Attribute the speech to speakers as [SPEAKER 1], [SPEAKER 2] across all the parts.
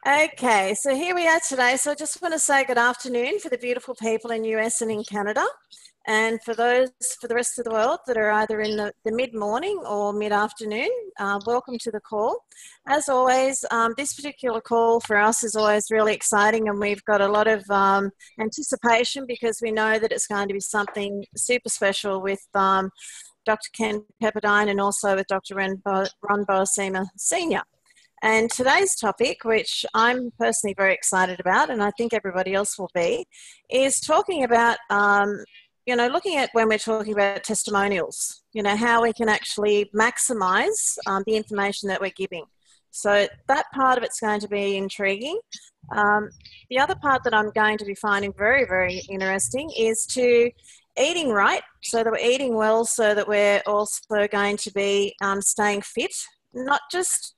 [SPEAKER 1] Okay, so here we are today. So I just want to say good afternoon for the beautiful people in US and in Canada. And for those, for the rest of the world that are either in the mid-morning or mid-afternoon, welcome to the call. As always, this particular call for us is always really exciting, and we've got a lot of anticipation because we know that it's going to be something super special with Dr. Ken Pepperdine and also with Dr. Ron Boasema Sr. And today's topic, which I'm personally very excited about, and I think everybody else will be, is talking about, looking at when we're talking about testimonials, how we can actually maximize the information that we're giving. So that part of it's going to be intriguing. The other part that I'm going to be finding very, very interesting is to eating right, so that we're eating well, so that we're also going to be staying fit, not just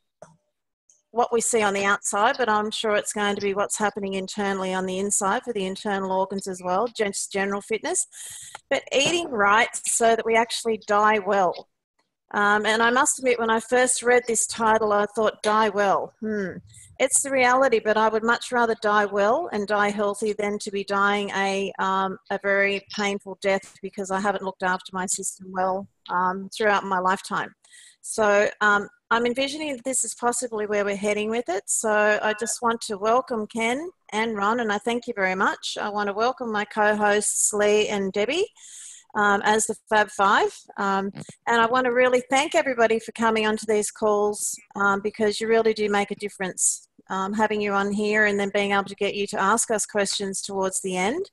[SPEAKER 1] what we see on the outside, but I'm sure it's going to be what's happening internally on the inside for the internal organs as well, just general fitness. But eating right so that we actually die well. And I must admit, when I first read this title, I thought, die well. It's the reality, but I would much rather die well and die healthy than to be dying a very painful death because I haven't looked after my system well throughout my lifetime. So I'm envisioning that this is possibly where we're heading with it. So I just want to welcome Ken and Ron, and I thank you very much. I want to welcome my co-hosts Lee and Debbie as the Fab Five. And I want to really thank everybody for coming onto these calls because you really do make a difference. Having you on here and then being able to get you to ask us questions towards the end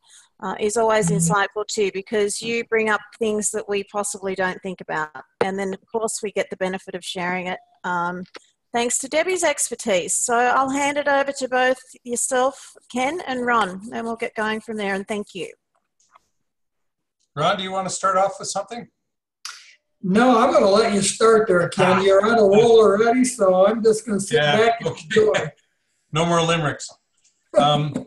[SPEAKER 1] is always insightful too, because you bring up things that we possibly don't think about. And then, of course, we get the benefit of sharing it thanks to Debbie's expertise. So I'll hand it over to both yourself, Ken, and Ron, and we'll get going from there. And thank you.
[SPEAKER 2] Ron, do you want to start off with something?
[SPEAKER 3] No, I'm going to let you start there, Ken. You're on a roll already, so I'm just going to sit back and enjoy.
[SPEAKER 2] No more limericks. That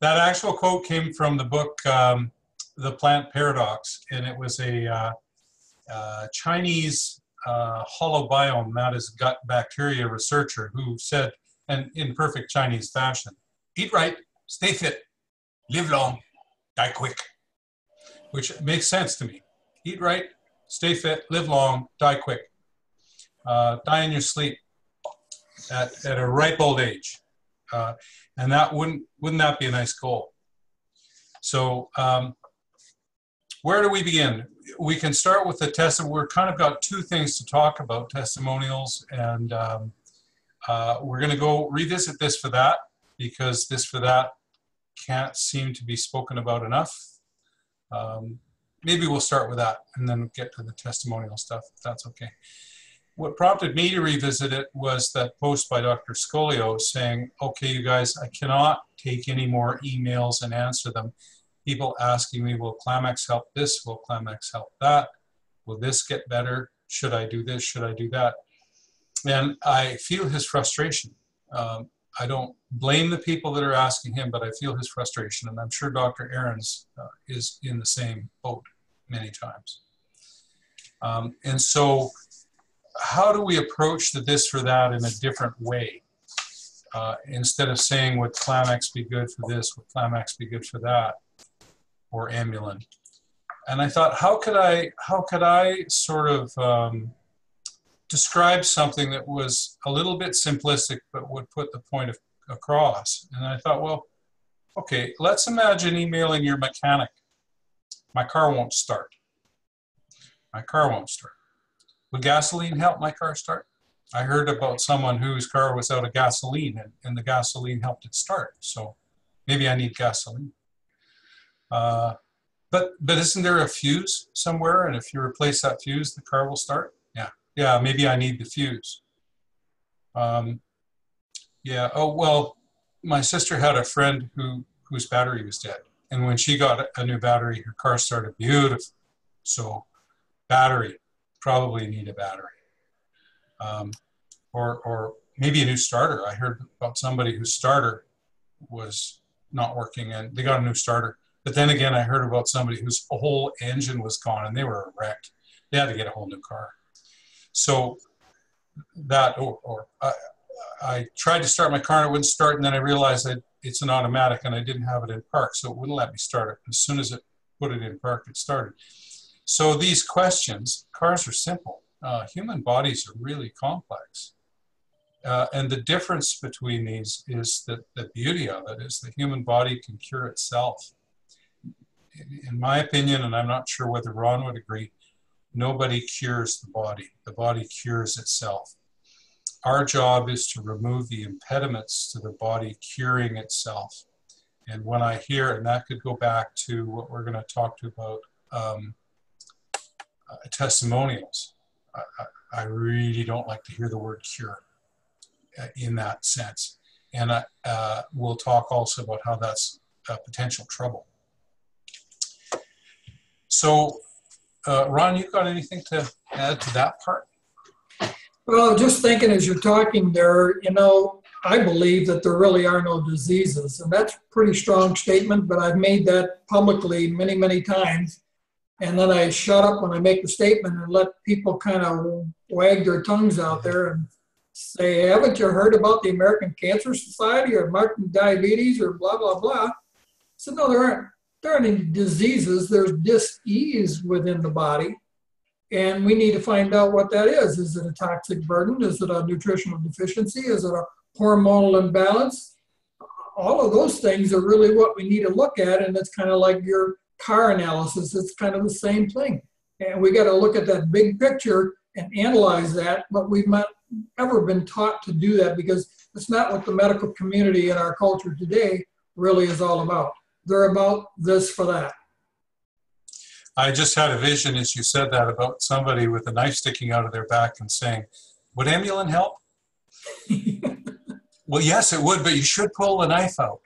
[SPEAKER 2] actual quote came from the book, The Plant Paradox, and it was a Chinese holobiome, that is gut bacteria researcher, who said, and in perfect Chinese fashion, eat right, stay fit, live long, die quick, which makes sense to me. Eat right, stay fit, live long, die quick. Die in your sleep at a ripe old age. And that wouldn't that be a nice goal? So where do we begin? We can start with the testimony. We're kind of got two things to talk about, testimonials, and we're going to go revisit this for that, because this for that can't seem to be spoken about enough. Maybe we'll start with that and then get to the testimonial stuff, if that's okay. What prompted me to revisit it was that post by Dr. Scolio saying, okay, you guys, I cannot take any more emails and answer them. People asking me, will Clamex help this? Will Clamex help that? Will this get better? Should I do this? Should I do that? And I feel his frustration. I don't blame the people that are asking him, but I feel his frustration. And I'm sure Dr. Ahrens is in the same boat many times. And so how do we approach the this or that in a different way? Instead of saying, would Clamex be good for this? Would Clamex be good for that? Or Ambulin? And I thought, how could I sort of describe something that was a little bit simplistic, but would put the point across? And I thought, well, okay, let's imagine emailing your mechanic. My car won't start. My car won't start. Would gasoline help my car start? I heard about someone whose car was out of gasoline and the gasoline helped it start. So maybe I need gasoline. But isn't there a fuse somewhere? And if you replace that fuse, the car will start? Yeah, maybe I need the fuse. Yeah, oh, well, my sister had a friend whose battery was dead. And when she got a new battery, her car started beautiful. So battery, probably need a battery. Or maybe a new starter. I heard about somebody whose starter was not working and they got a new starter. But then again, I heard about somebody whose whole engine was gone and they were wrecked. They had to get a whole new car. So that, I tried to start my car and it wouldn't start, and then I realized that it's an automatic and I didn't have it in park, so it wouldn't let me start it. As soon as it put it in park, it started. So these questions, cars are simple. Human bodies are really complex. And the difference between these is that the beauty of it is the human body can cure itself. In my opinion, and I'm not sure whether Ron would agree, nobody cures the body. The body cures itself. Our job is to remove the impediments to the body curing itself. And when I hear, and that could go back to what we're going to talk to about testimonials. I really don't like to hear the word cure in that sense. And we'll talk also about how that's potential trouble. So, Ron, you got anything to add to that part?
[SPEAKER 3] Well, just thinking as you're talking there, you know, I believe that there really are no diseases. And that's a pretty strong statement, but I've made that publicly many, many times. And then I shut up when I make the statement and let people kind of wag their tongues out there and say, haven't you heard about the American Cancer Society or American Diabetes or blah, blah, blah? So no, there aren't any diseases. There's dis-ease within the body. And we need to find out what that is. Is it a toxic burden? Is it a nutritional deficiency? Is it a hormonal imbalance? All of those things are really what we need to look at. And it's kind of like your car analysis. It's kind of the same thing. And we got to look at that big picture and analyze that. But we've not ever been taught to do that because it's not what the medical community in our culture today really is all about. They're about this for that.
[SPEAKER 2] I just had a vision as you said that about somebody with a knife sticking out of their back and saying, would Ambulin help? Well, yes, it would, but you should pull the knife out.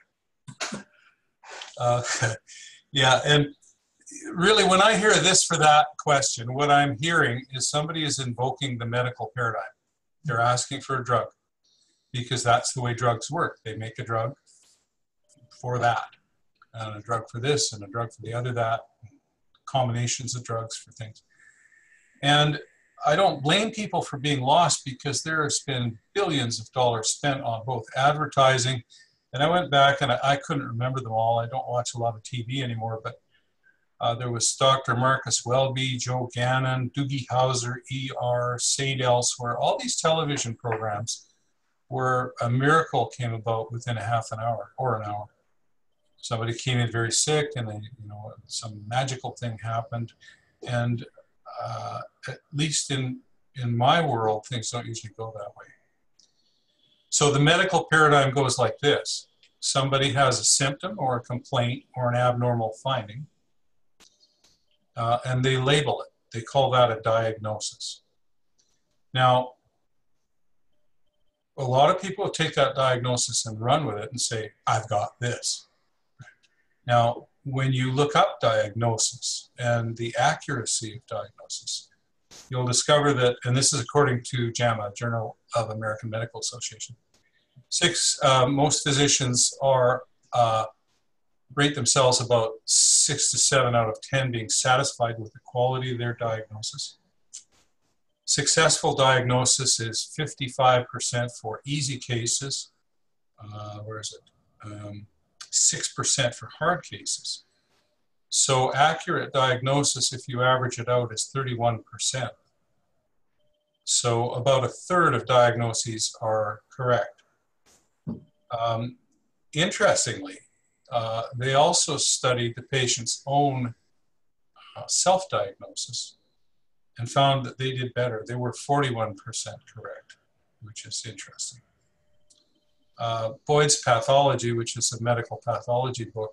[SPEAKER 2] Yeah, and really when I hear this for that question, what I'm hearing is somebody is invoking the medical paradigm. They're asking for a drug because that's the way drugs work. They make a drug for that, and a drug for this, and a drug for the other that, combinations of drugs for things. And I don't blame people for being lost because there has been billions of dollars spent on both advertising, and I went back and I couldn't remember them all. I don't watch a lot of TV anymore, but there was Dr. Marcus Welby, Joe Gannon, Doogie Howser, ER, Sade Elsewhere. All these television programs where a miracle came about within a half an hour or an hour. Somebody came in very sick and they, you know, some magical thing happened. And at least in my world, things don't usually go that way. So the medical paradigm goes like this. Somebody has a symptom or a complaint or an abnormal finding, and they label it. They call that a diagnosis. Now, a lot of people take that diagnosis and run with it and say, I've got this. Now, when you look up diagnosis and the accuracy of diagnosis, you'll discover that, and this is according to JAMA, Journal of American Medical Association, most physicians rate themselves about 6 to 7 out of 10 being satisfied with the quality of their diagnosis. Successful diagnosis is 55% for easy cases. Where is it? 6% for hard cases. So accurate diagnosis, if you average it out, is 31%. So about a third of diagnoses are correct. Interestingly, they also studied the patient's own self-diagnosis and found that they did better. They were 41% correct, which is interesting. Boyd's Pathology, which is a medical pathology book,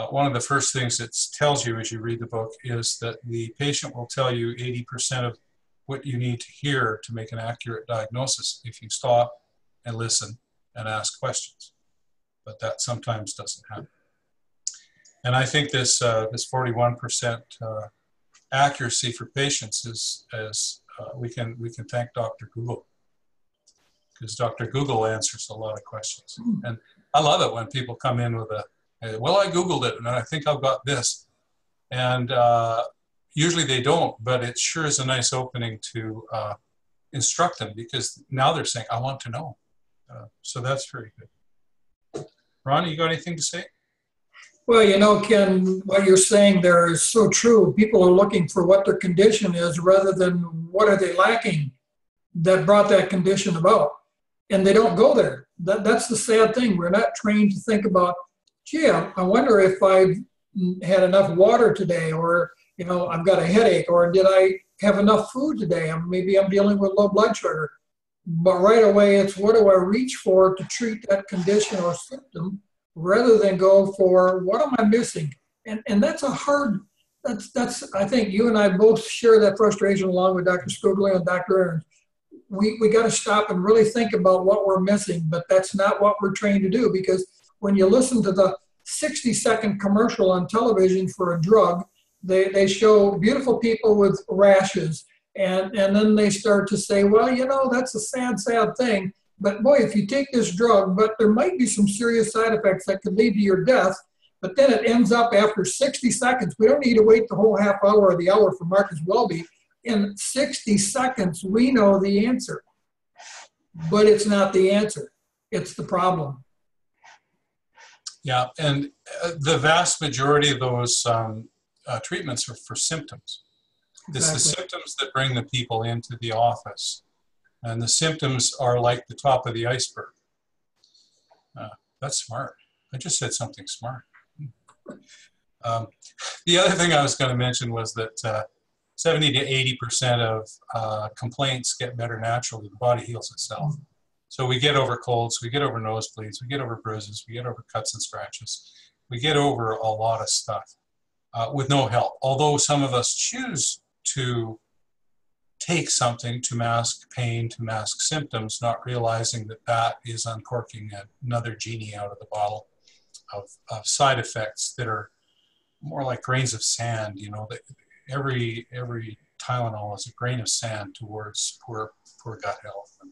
[SPEAKER 2] one of the first things it tells you as you read the book is that the patient will tell you 80% of what you need to hear to make an accurate diagnosis if you stop and listen and ask questions. But that sometimes doesn't happen. And I think this 41% accuracy for patients is we can thank Dr. Google, because Dr. Google answers a lot of questions. And I love it when people come in with well, I Googled it and I think I've got this. And usually they don't, but it sure is a nice opening to instruct them, because now they're saying, I want to know. So that's very good. Ron, you got anything to say?
[SPEAKER 3] Well, Ken, what you're saying there is so true. People are looking for what their condition is rather than what are they lacking that brought that condition about. And they don't go there. That's the sad thing. We're not trained to think about, gee, I wonder if I've had enough water today, or, I've got a headache, or did I have enough food today? Maybe I'm dealing with low blood sugar. But right away, it's what do I reach for to treat that condition or symptom, rather than go for what am I missing? And that's I think you and I both share that frustration along with Dr. Scoglio and Dr. Ahrens. We got to stop and really think about what we're missing, but that's not what we're trained to do, because when you listen to the 60-second commercial on television for a drug, they show beautiful people with rashes, and then they start to say, well, that's a sad, sad thing. But boy, if you take this drug, but there might be some serious side effects that could lead to your death, but then it ends up after 60 seconds. We don't need to wait the whole half hour or the hour for Marcus Welby. In 60 seconds, we know the answer. But it's not the answer. It's the problem.
[SPEAKER 2] Yeah, and the vast majority of those treatments are for symptoms. It's the symptoms that bring the people into the office. And the symptoms are like the top of the iceberg. That's smart. I just said something smart. The other thing I was going to mention was that 70 to 80% of complaints get better naturally. The body heals itself. So we get over colds, we get over nosebleeds, we get over bruises, we get over cuts and scratches. We get over a lot of stuff with no help. Although some of us choose to take something to mask pain, to mask symptoms, not realizing that that is uncorking another genie out of the bottle of side effects that are more like grains of sand. That every Tylenol is a grain of sand towards poor gut health and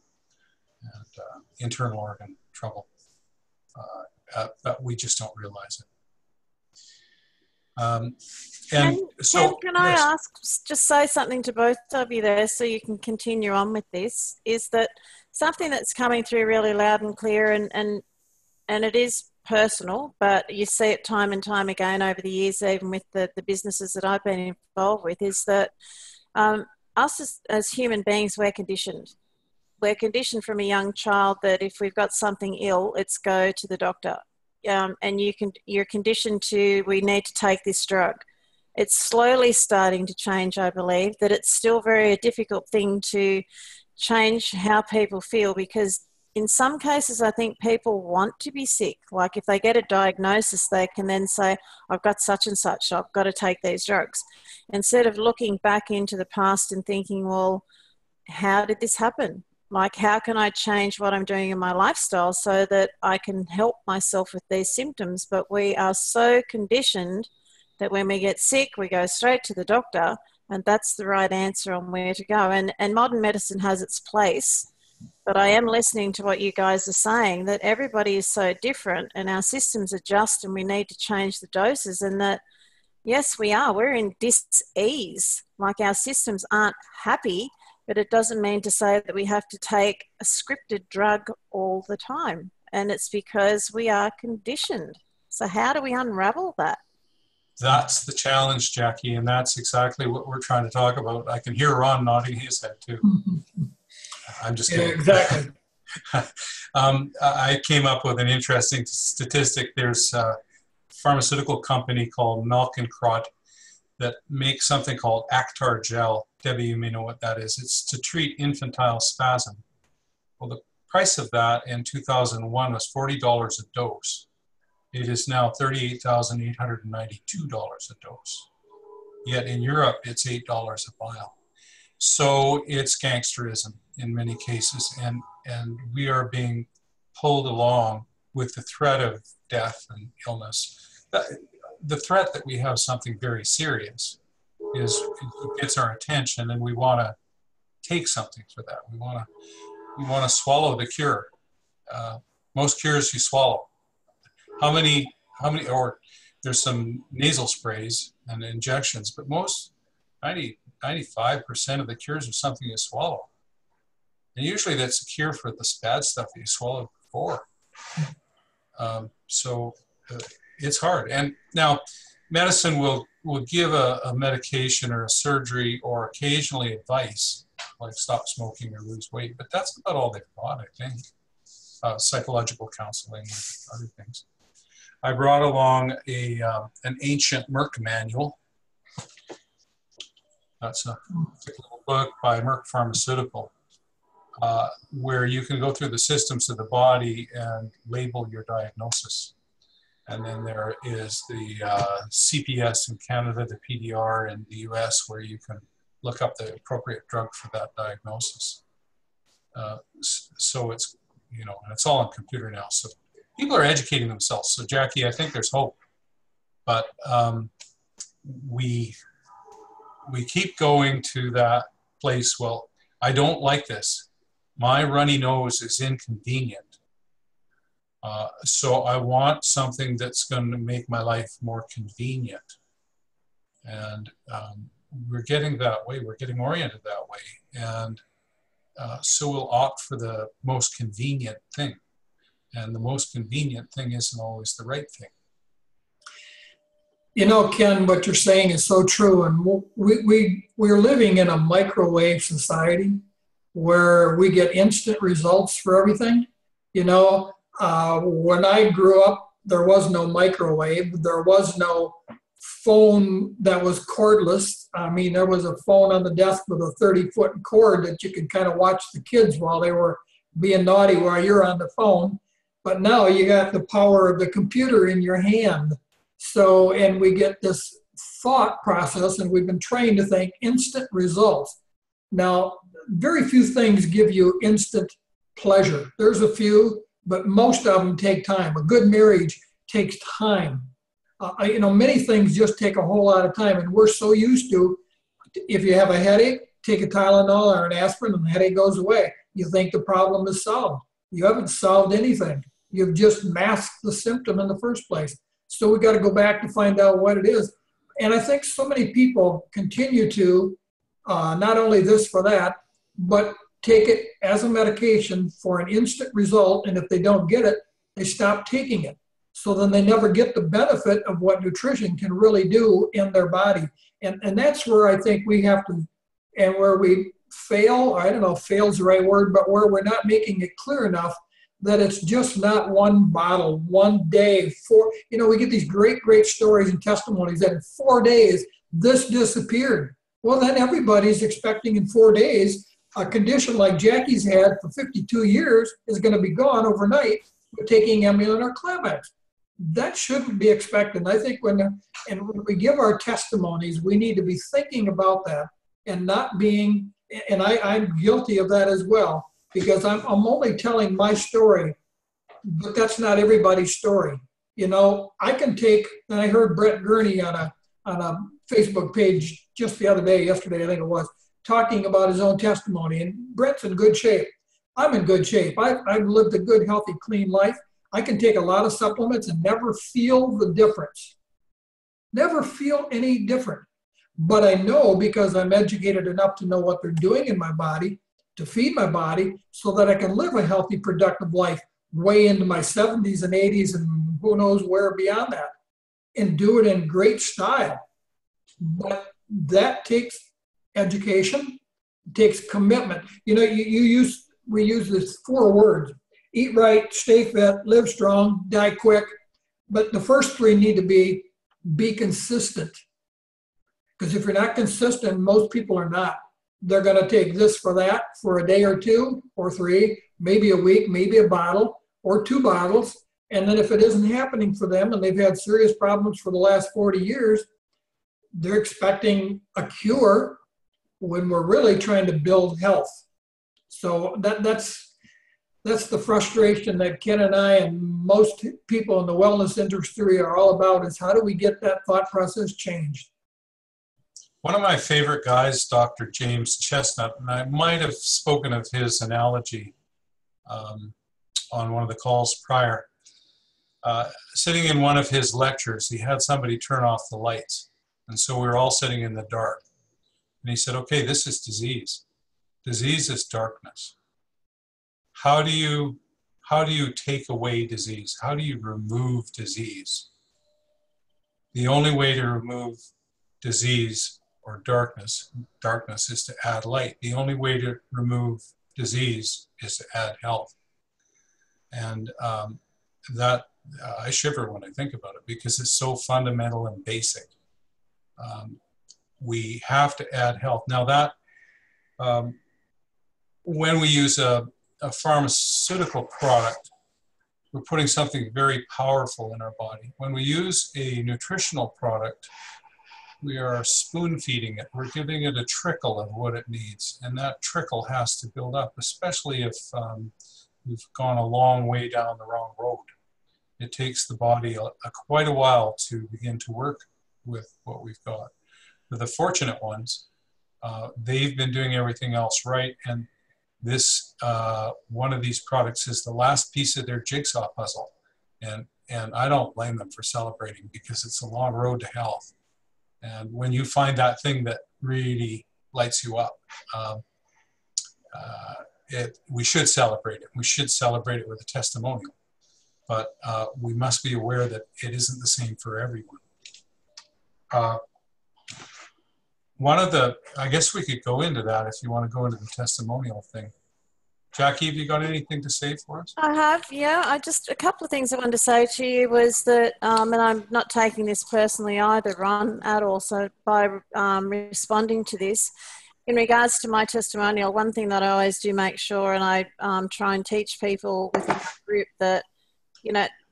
[SPEAKER 2] internal organ trouble. But we just don't realize it.
[SPEAKER 1] Can I ask, just say something to both of you there so you can continue on with this, is that something that's coming through really loud and clear, and it is personal, but you see it time and time again over the years, even with the businesses that I've been involved with, is that us as human beings, we're conditioned. We're conditioned from a young child that if we've got something ill, it's go to the doctor. And you're conditioned to, we need to take this drug. It's slowly starting to change, I believe, that it's still very a difficult thing to change how people feel, because in some cases, I think people want to be sick. Like if they get a diagnosis, they can then say, I've got such and such, so I've got to take these drugs. Instead of looking back into the past and thinking, well, how did this happen? Like, how can I change what I'm doing in my lifestyle so that I can help myself with these symptoms? But we are so conditioned that when we get sick, we go straight to the doctor, and that's the right answer on where to go. And modern medicine has its place, but I am listening to what you guys are saying, that everybody is so different and our systems adjust and we need to change the doses, and that, yes, we're in dis-ease. Like our systems aren't happy, but it doesn't mean to say that we have to take a scripted drug all the time. And it's because we are conditioned. So how do we unravel that?
[SPEAKER 2] That's the challenge, Jackie, and that's exactly what we're trying to talk about. I can hear Ron nodding his head too. I'm just kidding.
[SPEAKER 3] Yeah, exactly.
[SPEAKER 2] I came up with an interesting statistic. There's a pharmaceutical company called Mallinckrodt that makes something called Actar gel. Debbie, you may know what that is. It's to treat infantile spasm. Well, the price of that in 2001 was $40 a dose. It is now $38,892 a dose. Yet in Europe, it's $8 a vial. So it's gangsterism in many cases, and we are being pulled along with the threat of death and illness. The threat that we have something very serious is it gets our attention, and we want to take something for that. We want to swallow the cure. Most cures you swallow. How many, or there's some nasal sprays and injections, but most 95% of the cures are something you swallow. And usually that's a cure for this bad stuff that you swallowed before. So it's hard. And now medicine will give a medication or a surgery or occasionally advice, like stop smoking or lose weight, but that's about all they've got, I think. Psychological counseling and other things. I brought along an ancient Merck manual. That's a little book by Merck Pharmaceutical, where you can go through the systems of the body and label your diagnosis. And then there is the CPS in Canada, the PDR in the US, where you can look up the appropriate drug for that diagnosis. So it's, you know, it's all on computer now. So people are educating themselves. So Jackie, I think there's hope, but we keep going to that place. Well, I don't like this. My runny nose is inconvenient. So I want something that's going to make my life more convenient. And we're getting that way. We're getting oriented that way. And so we'll opt for the most convenient thing. And the most convenient thing isn't always the right thing.
[SPEAKER 3] You know, Ken, what you're saying is so true. And we're living in a microwave society where we get instant results for everything. You know, when I grew up, there was no microwave. There was no phone that was cordless. I mean, there was a phone on the desk with a 30-foot cord that you could kind of watch the kids while they were being naughty while you're on the phone. But now you got the power of the computer in your hand. So, and we get this thought process, and we've been trained to think instant results. Now, very few things give you instant pleasure. There's a few, but most of them take time. A good marriage takes time. You know, many things just take a whole lot of time, and we're so used to, if you have a headache, take a Tylenol or an aspirin and the headache goes away. You think the problem is solved. You haven't solved anything. You've just masked the symptom in the first place. So we got to go back to find out what it is. And I think so many people continue to, not only this for that, but take it as a medication for an instant result. And if they don't get it, they stop taking it. So then they never get the benefit of what nutrition can really do in their body. And that's where I think we have to, and where we fail, I don't know if fail is the right word, but where we're not making it clear enough that it's just not one bottle, one day, you know, we get these great, great stories and testimonies that in 4 days, this disappeared. Well, then everybody's expecting in 4 days, a condition like Jackie's had for 52 years is going to be gone overnight with taking Emulan or Climax. That shouldn't be expected. And I think when we give our testimonies, we need to be thinking about that and not being, and I'm guilty of that as well, because I'm only telling my story, but that's not everybody's story. You know, I can take, and I heard Brett Gurney on a Facebook page just the other day, yesterday I think it was, talking about his own testimony, and Brett's in good shape. I'm in good shape. I've lived a good, healthy, clean life. I can take a lot of supplements and never feel the difference. Never feel any different. But I know, because I'm educated enough to know what they're doing in my body, to feed my body, so that I can live a healthy, productive life way into my 70s and 80s and who knows where beyond that, and do it in great style. But that takes education, takes commitment. You know, we use this 4 words: eat right, stay fit, live strong, die quick. But the first 3 need to be consistent. Because if you're not consistent, most people are not. They're going to take this for that for a day or 2 or 3, maybe a week, maybe a bottle or 2 bottles. And then if it isn't happening for them and they've had serious problems for the last 40 years, they're expecting a cure when we're really trying to build health. So that's the frustration that Ken and I and most people in the wellness industry are all about, is how do we get that thought process changed?
[SPEAKER 2] One of my favorite guys, Dr. James Chestnut, and I might have spoken of his analogy on one of the calls prior. Sitting in one of his lectures, he had somebody turn off the lights. And so we were all sitting in the dark. And he said, okay, this is disease. Disease is darkness. how do you take away disease? How do you remove disease? The only way to remove disease or darkness is to add light. The only way to remove disease is to add health. And that I shiver when I think about it because it's so fundamental and basic. We have to add health. Now that when we use a pharmaceutical product, we're putting something very powerful in our body. When we use a nutritional product, we are spoon feeding it. We're giving it a trickle of what it needs. And that trickle has to build up, especially if we've gone a long way down the wrong road. It takes the body quite a while to begin to work with what we've got. For the fortunate ones, they've been doing everything else right. And this, one of these products is the last piece of their jigsaw puzzle. And I don't blame them for celebrating because it's a long road to health. And when you find that thing that really lights you up, we should celebrate it. We should celebrate it with a testimonial. But we must be aware that it isn't the same for everyone. I guess we could go into that if you want to go into the testimonial thing. Jackie, have you got anything to say for us?
[SPEAKER 1] I have, yeah. A couple of things I wanted to say to you was that, and I'm not taking this personally either, Ron, at all, so by responding to this, in regards to my testimonial, one thing that I always do make sure, and I try and teach people within the group that,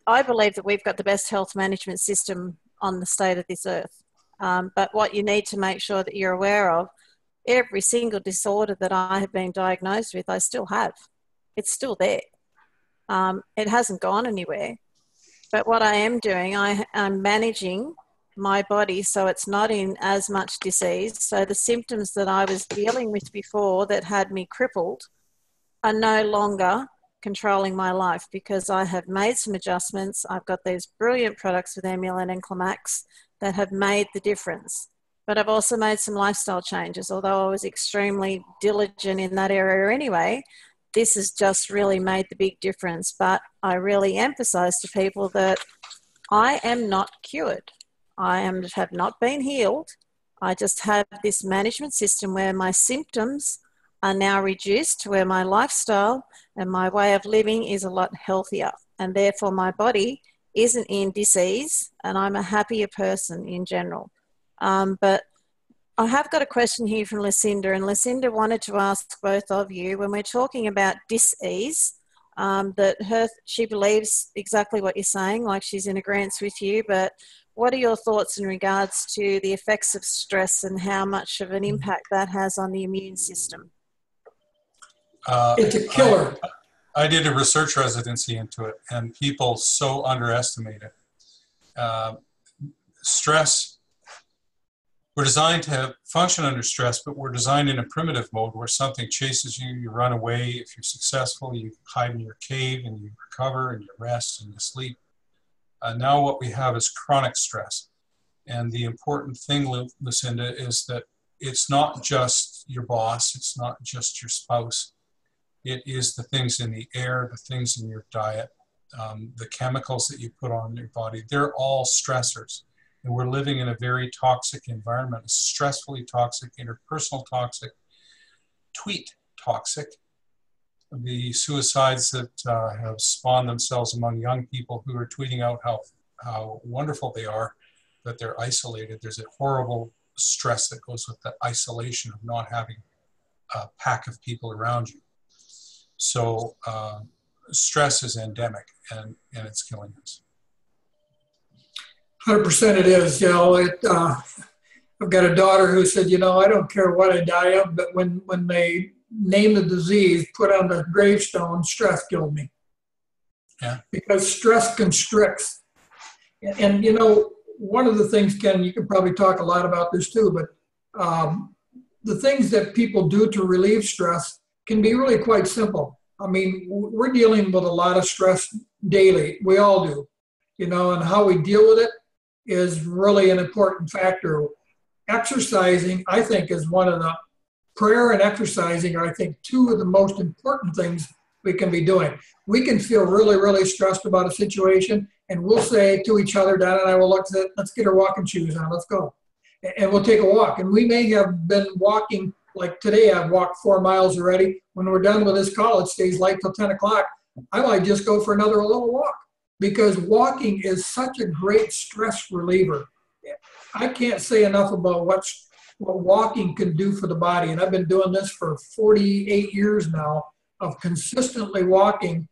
[SPEAKER 1] I believe that we've got the best health management system on the state of this earth. But what you need to make sure that you're aware of, every single disorder that I have been diagnosed with, I still have. It's still there. It hasn't gone anywhere. But what I am doing, I'm managing my body so it's not in as much disease. So the symptoms that I was dealing with before that had me crippled are no longer controlling my life because I have made some adjustments. I've got these brilliant products with Amulin and Climax that have made the difference. But I've also made some lifestyle changes. Although I was extremely diligent in that area anyway, this has just really made the big difference. But I really emphasize to people that I am not cured. I have not been healed. I just have this management system where my symptoms are now reduced to where my lifestyle and my way of living is a lot healthier. And therefore my body isn't in disease and I'm a happier person in general. But I have got a question here from Lucinda, and Lucinda wanted to ask both of you, when we're talking about dis-ease, she believes exactly what you're saying, like she's in agreement with you, but what are your thoughts in regards to the effects of stress and how much of an impact that has on the immune system?
[SPEAKER 3] It's a killer.
[SPEAKER 2] I did a research residency into it, and people so underestimate it. Stress, we're designed to function under stress, but we're designed in a primitive mode where something chases you, you run away. If you're successful, you hide in your cave and you recover and you rest and you sleep. Now what we have is chronic stress. And the important thing, Lucinda, is that it's not just your boss, it's not just your spouse. It is the things in the air, the things in your diet, the chemicals that you put on your body. They're all stressors. And we're living in a very toxic environment, stressfully toxic, interpersonal toxic, tweet toxic. The suicides that have spawned themselves among young people who are tweeting out how wonderful they are, that they're isolated. There's a horrible stress that goes with the isolation of not having a pack of people around you. So stress is endemic and it's killing us.
[SPEAKER 3] 100% it is. I've got a daughter who said, I don't care what I die of, but when they name the disease, put on the gravestone, stress killed me.
[SPEAKER 2] Yeah. Because
[SPEAKER 3] stress constricts. And one of the things, Ken, you can probably talk a lot about this too, but the things that people do to relieve stress can be really quite simple. I mean, we're dealing with a lot of stress daily. We all do, and how we deal with it is really an important factor. Exercising, I think, is one of the, prayer and exercising are, I think, two of the most important things we can be doing. We can feel really, really stressed about a situation, and we'll say to each other, Donna and I will look at it, let's get our walking shoes on, let's go. And we'll take a walk. And we may have been walking, like today I've walked 4 miles already. When we're done with this call, it stays light till 10 o'clock. I might just go for another little walk, because walking is such a great stress reliever. I can't say enough about what walking can do for the body. And I've been doing this for 48 years now of consistently walking.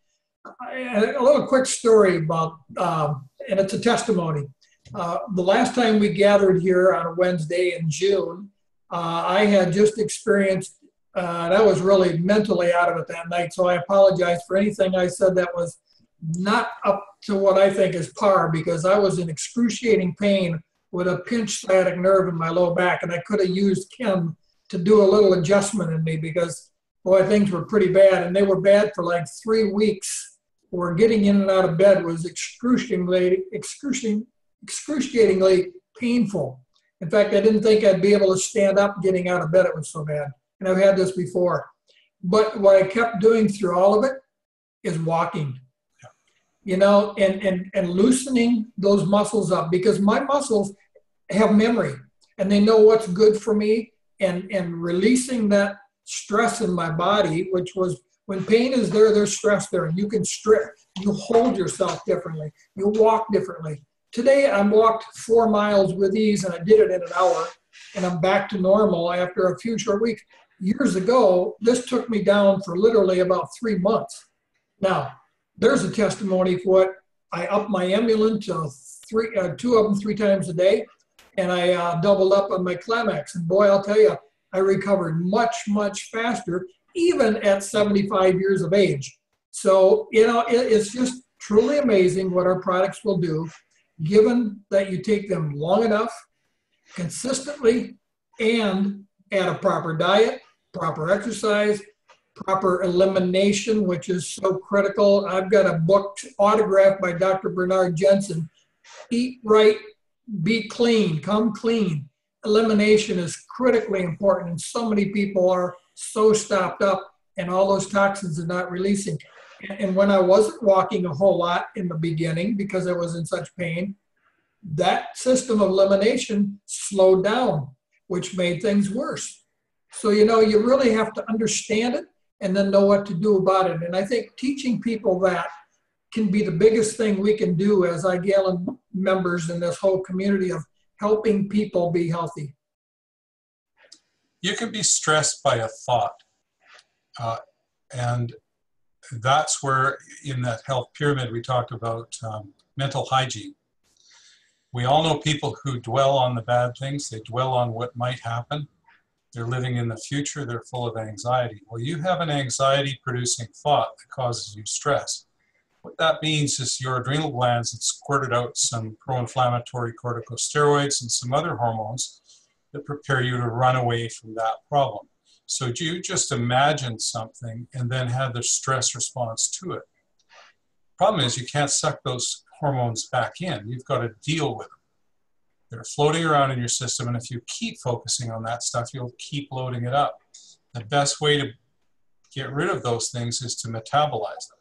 [SPEAKER 3] A little quick story about, and it's a testimony. The last time we gathered here on a Wednesday in June, I had just experienced, and I was really mentally out of it that night, so I apologize for anything I said that was not up to what I think is par, because I was in excruciating pain with a pinched sciatic nerve in my low back, and I could have used Kim to do a little adjustment in me, because, boy, things were pretty bad, and they were bad for like 3 weeks, where getting in and out of bed was excruciatingly painful. In fact, I didn't think I'd be able to stand up getting out of bed. It was so bad. And I've had this before. But what I kept doing through all of it is walking, you know, and loosening those muscles up, because my muscles have memory and they know what's good for me, and releasing that stress in my body, which was, when pain is there, there's stress there, and you can strip, you hold yourself differently, you walk differently. Today, I walked 4 miles with ease, and I did it in an hour, and I'm back to normal after a few short weeks. Years ago, this took me down for literally about 3 months. Now, there's a testimony for what I upped my Emulant to 2 of them 3 times a day, and I doubled up on my Climax. And boy, I'll tell you, I recovered much, much faster, even at 75 years of age. So, you know, it's just truly amazing what our products will do, given that you take them long enough, consistently, and add a proper diet, proper exercise, proper elimination, which is so critical. I've got a book autographed by Dr. Bernard Jensen, Eat Right, Be Clean, Come Clean. Elimination is critically important, and so many people are so stopped up, and all those toxins are not releasing. And when I wasn't walking a whole lot in the beginning because I was in such pain, that system of elimination slowed down, which made things worse. So, you know, you really have to understand it and then know what to do about it. And I think teaching people that can be the biggest thing we can do as IGALN members in this whole community of helping people be healthy.
[SPEAKER 2] You can be stressed by a thought. And that's where, in that health pyramid, we talked about mental hygiene. We all know people who dwell on the bad things. They dwell on what might happen. They're living in the future. They're full of anxiety. Well, you have an anxiety-producing thought that causes you stress. What that means is your adrenal glands have squirted out some pro-inflammatory corticosteroids and some other hormones that prepare you to run away from that problem. So you just imagine something and then have the stress response to it. Problem is, you can't suck those hormones back in. You've got to deal with them. They're floating around in your system, and if you keep focusing on that stuff, you'll keep loading it up. The best way to get rid of those things is to metabolize them.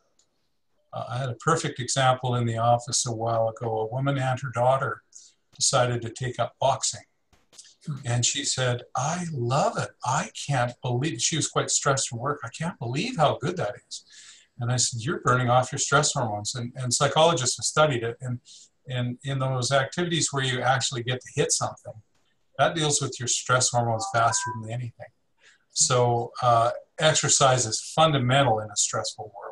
[SPEAKER 2] I had a perfect example in the office a while ago. A woman and her daughter decided to take up boxing. And she said, I love it. I can't believe, she was quite stressed from work. I can't believe how good that is. And I said, you're burning off your stress hormones. And psychologists have studied it. And in those activities where you actually get to hit something, that deals with your stress hormones faster than anything. So exercise is fundamental in a stressful world.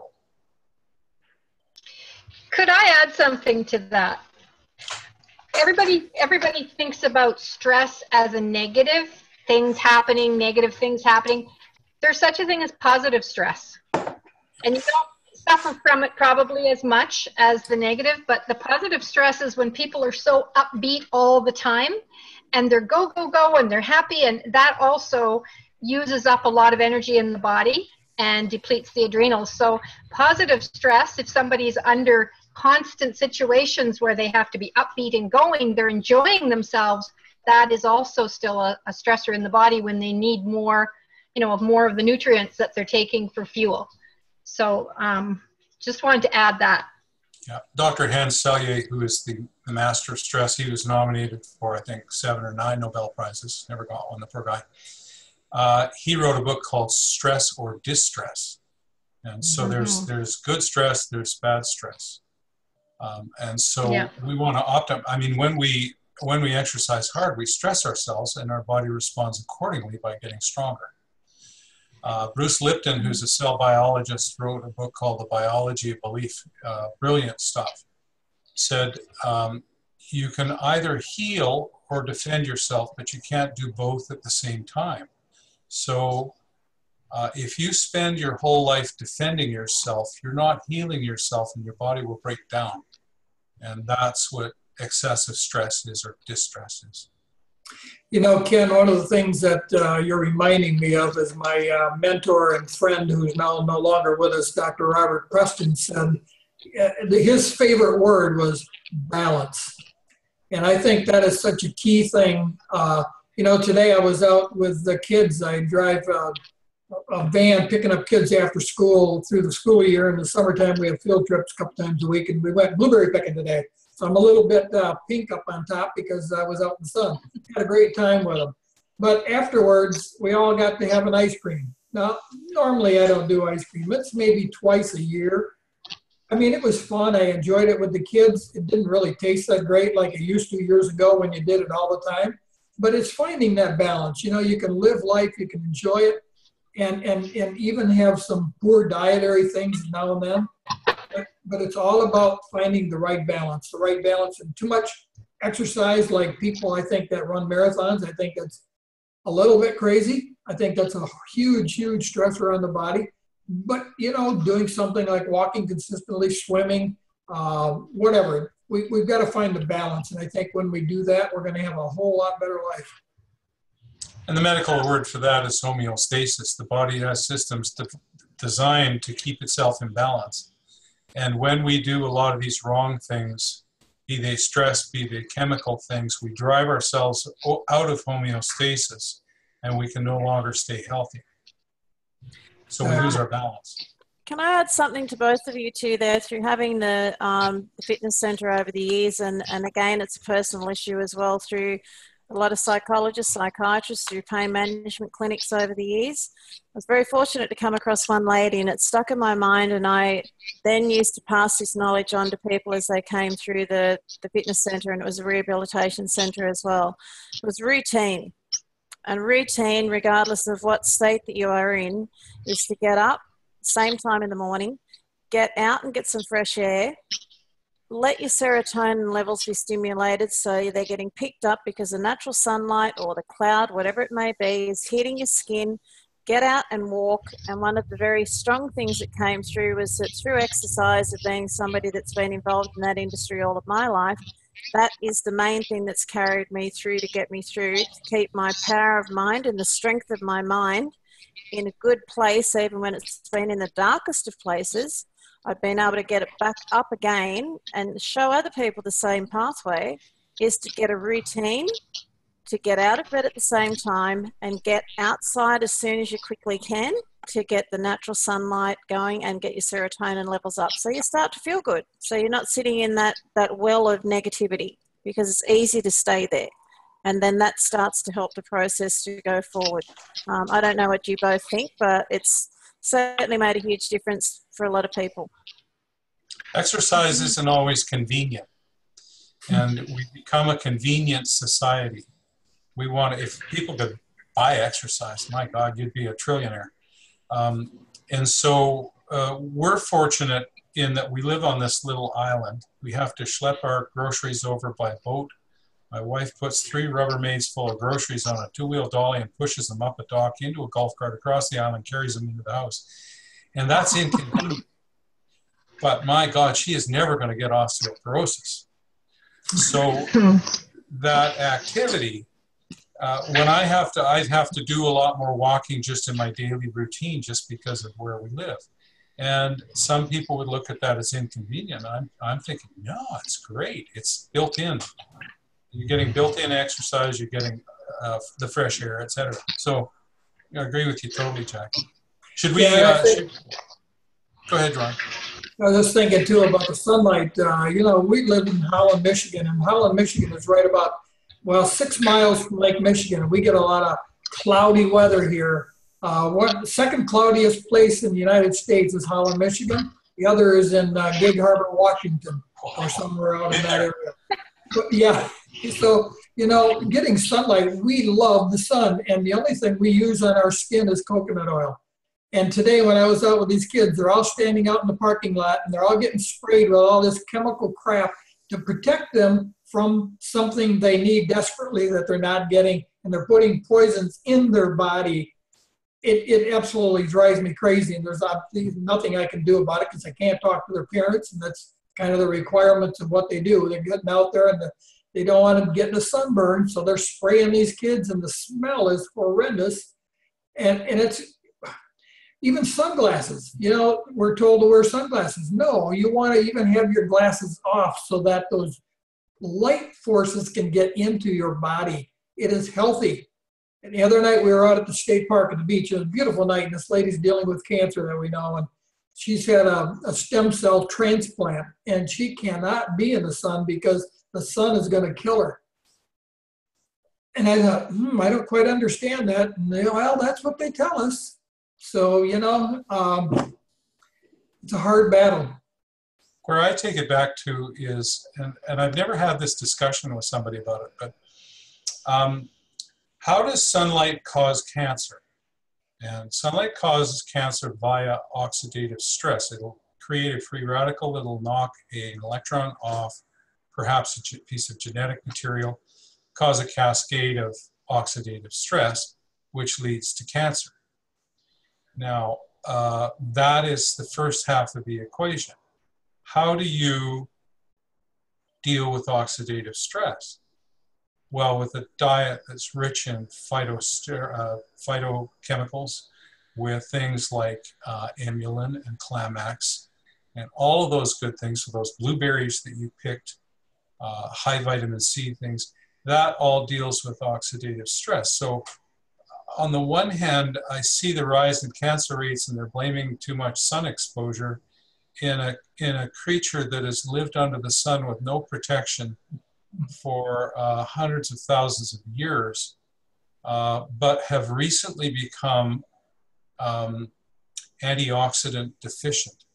[SPEAKER 4] Could I add something to that? Everybody thinks about stress as a negative, things happening, negative things happening. There's such a thing as positive stress. And you don't suffer from it probably as much as the negative, but the positive stress is when people are so upbeat all the time and they're go, go, go, and they're happy, and that also uses up a lot of energy in the body and depletes the adrenals. So positive stress, if somebody's under constant situations where they have to be upbeat and going, they're enjoying themselves, that is also still a stressor in the body when they need more, you know, more of the nutrients that they're taking for fuel. So just wanted to add that.
[SPEAKER 2] Yeah, Dr. Hans Selye, who is the master of stress, he was nominated for, I think, 7 or 9 Nobel Prizes, never got one, the poor guy. He wrote a book called Stress or Distress. And so there's good stress, there's bad stress. And so we want to I mean, when we exercise hard, we stress ourselves and our body responds accordingly by getting stronger. Bruce Lipton, who's a cell biologist, wrote a book called The Biology of Belief, brilliant stuff, said you can either heal or defend yourself, but you can't do both at the same time. So if you spend your whole life defending yourself, you're not healing yourself and your body will break down. And that's what excessive stress is or distress is.
[SPEAKER 3] You know, Ken, one of the things that you're reminding me of is my mentor and friend who's now no longer with us, Dr. Robert Preston, said his favorite word was balance. And I think that is such a key thing. You know, today I was out with the kids. I drive a van picking up kids after school through the school year. In the summertime, we have field trips a couple times a week, and we went blueberry picking today. So I'm a little bit pink up on top because I was out in the sun. Had a great time with them. But afterwards, we all got to have an ice cream. Now, normally I don't do ice cream. It's maybe twice a year. I mean, it was fun. I enjoyed it with the kids. It didn't really taste that great like it used to years ago when you did it all the time. But it's finding that balance. You know, you can live life, you can enjoy it, and even have some poor dietary things now and then. But it's all about finding the right balance, and too much exercise, like people I think that run marathons, I think that's a little bit crazy. I think that's a huge stressor on the body. But, you know, doing something like walking consistently, swimming, whatever, we've got to find the balance. And I think when we do that, we're going to have a whole lot better life.
[SPEAKER 2] And the medical word for that is homeostasis. The body has systems designed to keep itself in balance. And when we do a lot of these wrong things, be they stress, be they chemical things, we drive ourselves out of homeostasis and we can no longer stay healthy. So we lose our balance.
[SPEAKER 1] Can I add something to both of you two there through having the fitness center over the years, and again, it's a personal issue as well, through a lot of psychologists, psychiatrists, through pain management clinics over the years. I was very fortunate to come across one lady, and it stuck in my mind, and I then used to pass this knowledge on to people as they came through the fitness center, and it was a rehabilitation center as well. It was routine. And routine, regardless of what state that you are in, is to get up, same time in the morning, get out and get some fresh air, let your serotonin levels be stimulated so they're getting picked up because the natural sunlight or the cloud, whatever it may be, is hitting your skin. Get out and walk. And one of the very strong things that came through was that through exercise, of being somebody that's been involved in that industry all of my life, that is the main thing that's carried me through to get me through, to keep my power of mind and the strength of my mind in a good place, even when it's been in the darkest of places. I've been able to get it back up again and show other people the same pathway, is to get a routine, to get out of bed at the same time and get outside as soon as you quickly can to get the natural sunlight going and get your serotonin levels up. So you start to feel good. So you're not sitting in that well of negativity, because it's easy to stay there. And then that starts to help the process to go forward. I don't know what you both think, but it's certainly made a huge difference for a lot of people.
[SPEAKER 2] Exercise isn't always convenient, and we become a convenient society. We want to, if people could buy exercise, my God, you'd be a trillionaire. And so we're fortunate in that we live on this little island. We have to schlep our groceries over by boat. My wife puts 3 Rubbermaids full of groceries on a 2-wheel dolly and pushes them up a dock into a golf cart across the island, carries them into the house. And that's inconvenient. But my God, she is never going to get osteoporosis. So that activity, when I have to do a lot more walking just in my daily routine, just because of where we live. And some people would look at that as inconvenient. I'm thinking, no, it's great. It's built in. You're getting built-in exercise. You're getting the fresh air, etc. So I agree with you totally, Jackie. Should we? Go ahead, Ron.
[SPEAKER 3] I was just thinking too about the sunlight. You know, we live in Holland, Michigan, and Holland, Michigan is right about, well, 6 miles from Lake Michigan. And we get a lot of cloudy weather here. The second cloudiest place in the United States is Holland, Michigan. The other is in Gig Harbor, Washington, or somewhere out in that area. But yeah, so, you know, getting sunlight, we love the sun. And the only thing we use on our skin is coconut oil. And today when I was out with these kids, they're all standing out in the parking lot and they're all getting sprayed with all this chemical crap to protect them from something they need desperately that they're not getting. And they're putting poisons in their body. It absolutely drives me crazy. And there's nothing I can do about it because I can't talk to their parents. And that's kind of the requirements of what they do. They're getting out there and they don't want them getting a sunburn. So they're spraying these kids and the smell is horrendous. And it's, even sunglasses, you know, we're told to wear sunglasses. No, you want to even have your glasses off so that those light forces can get into your body. It is healthy. And the other night we were out at the state park at the beach. It was a beautiful night, and this lady's dealing with cancer that we know, and she's had a stem cell transplant, and she cannot be in the sun because the sun is going to kill her. And I thought, I don't quite understand that. And well, that's what they tell us. So, you know, it's a hard battle.
[SPEAKER 2] Where I take it back to is, and I've never had this discussion with somebody about it, but how does sunlight cause cancer? And sunlight causes cancer via oxidative stress. It'll create a free radical, it'll knock an electron off, perhaps a piece of genetic material, cause a cascade of oxidative stress, which leads to cancer. Now, that is the first half of the equation. How do you deal with oxidative stress? Well, with a diet that's rich in phytochemicals, with things like amulin and Clamax, and all of those good things, so those blueberries that you picked, high vitamin C things, that all deals with oxidative stress. So on the one hand, I see the rise in cancer rates and they're blaming too much sun exposure in a creature that has lived under the sun with no protection for hundreds of thousands of years, but have recently become antioxidant deficient.